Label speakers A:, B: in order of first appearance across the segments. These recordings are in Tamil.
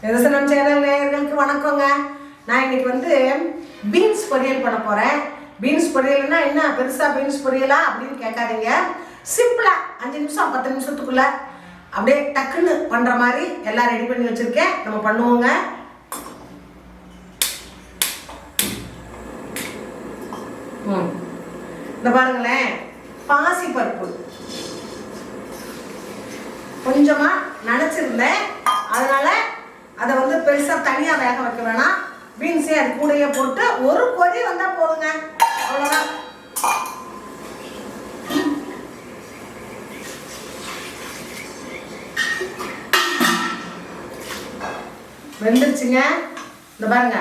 A: நிதர்சனம் சேனல் நேயர்களுக்கு வணக்கங்க. நான் இன்னைக்கு வந்து பீன்ஸ் பொரியல் பண்ண போகிறேன். பீன்ஸ் பொரியல்னா என்ன பெருசாக பீன்ஸ் பொரியலா அப்படின்னு கேட்காதீங்க. சிம்பிளாக 5 நிமிஷம் 10 நிமிஷத்துக்குள்ள அப்படியே டக்குன்னு பண்ணுற மாதிரி எல்லாம் ரெடி பண்ணி வச்சுருக்கேன். நம்ம பண்ணுவோங்க. இந்த பாருங்களேன், பாசி பருப்பு கொஞ்சமாக நனைச்சிருந்தேன். அதனால அதை வந்து பெருசாக தனியாக வேக வைக்க வேணாம். பீன்ஸே அது கூடையே போட்டு ஒரு கொதி வந்தால் போதுங்க, அவ்வளோதான். வெந்துருச்சுங்க. இந்த பாருங்க,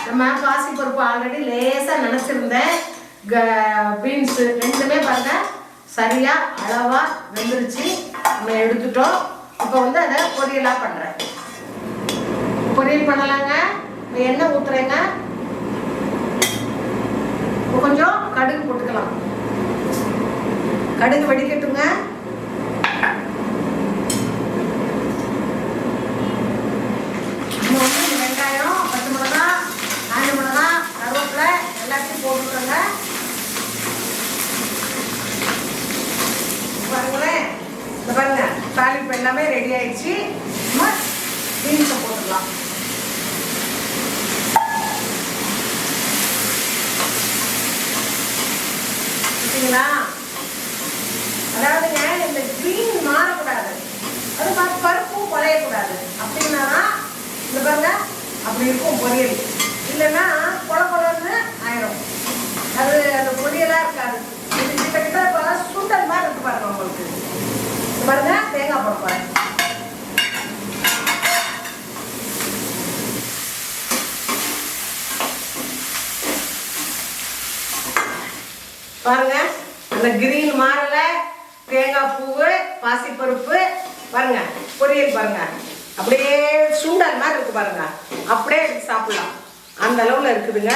A: நம்ம பாசி பருப்பு ஆல்ரெடி லேசாக நினச்சிருந்தேன். பீன்ஸு ரெண்டுமே பாருங்க சரியாக அளவாக வெந்துருச்சு. நம்ம எடுத்துட்டோம். இப்போ வந்து அதை பொரியலாக பண்ணுறேன். பொரியல் பண்ணலாங்க. எண்ணெய் ஊற்றுறேங்க. கொஞ்சம் கடுகு போட்டுக்கலாம். கடுகு வெடிக்கட்டுங்க. வெங்காயம், பச்சை மிளகா, காஞ்ச மிளகா, கருவேப்பிலை எல்லாத்தையும் போட்டுக்கோங்க. பாருங்களேன், இந்த பாருங்க தாளிப்பு எல்லாமே ரெடி ஆயிடுச்சு. நம்ம பீன்ஸை போட்டுக்கலாம். பார்த்தீங்களா? அதாவதுங்க, இந்த கிரீன் மாறக்கூடாது, அது மாதிரி பருப்பும் குறையக்கூடாது. அப்படின்னா இந்த பாருங்க அப்படி இருக்கும் பொரியல். இல்லைன்னா கொல கொலன்னு ஆயிரும். அது அந்த பொரியலாக இருக்காது. இது கிட்டத்தட்ட இப்போ சுண்டல் மாதிரி இருக்கு பாருங்க. உங்களுக்கு பாருங்க, தேங்காய் போட போறேன். பாருங்க, அந்த கிரீன் மாறல, தேங்காய் பூவு, பாசிப்பருப்பு பாருங்க, பொரியல் பாருங்க அப்படியே சுண்டல் மாதிரி இருக்கு பாருங்க. அப்படியே எடுத்து சாப்பிடலாம், அந்த அளவுல இருக்குதுங்க.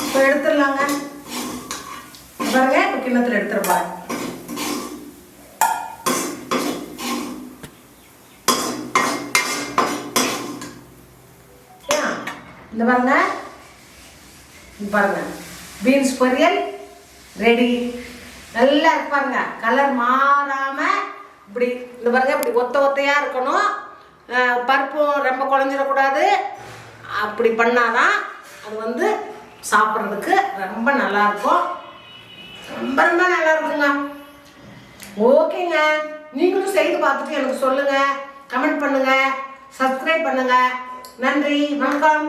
A: இப்போ எடுத்துடலாங்க. பாருங்க, இப்போ கிண்ணத்தில் எடுத்துருப்பாங்க. இந்த பாருங்க, பாருங்க பீன்ஸ் பொரியல் ரெடி. நல்லா இருக்கு பாருங்க, கலர் மாறாம இப்படி இந்த பாருங்க, இப்படி ஒத்தையா இருக்கணும். பருப்பும் ரொம்ப குழஞ்சிடக்கூடாது. அப்படி பண்ணாதான் அது வந்து சாப்பிட்றதுக்கு ரொம்ப நல்லா இருக்கும். ரொம்ப ரொம்ப நல்லா இருக்குங்க. ஓகேங்க, நீங்களும் செய்து பார்த்துட்டு எனக்கு சொல்லுங்க, கமெண்ட் பண்ணுங்க, சப்ஸ்கிரைப் பண்ணுங்க. நன்றி, வணக்கம்.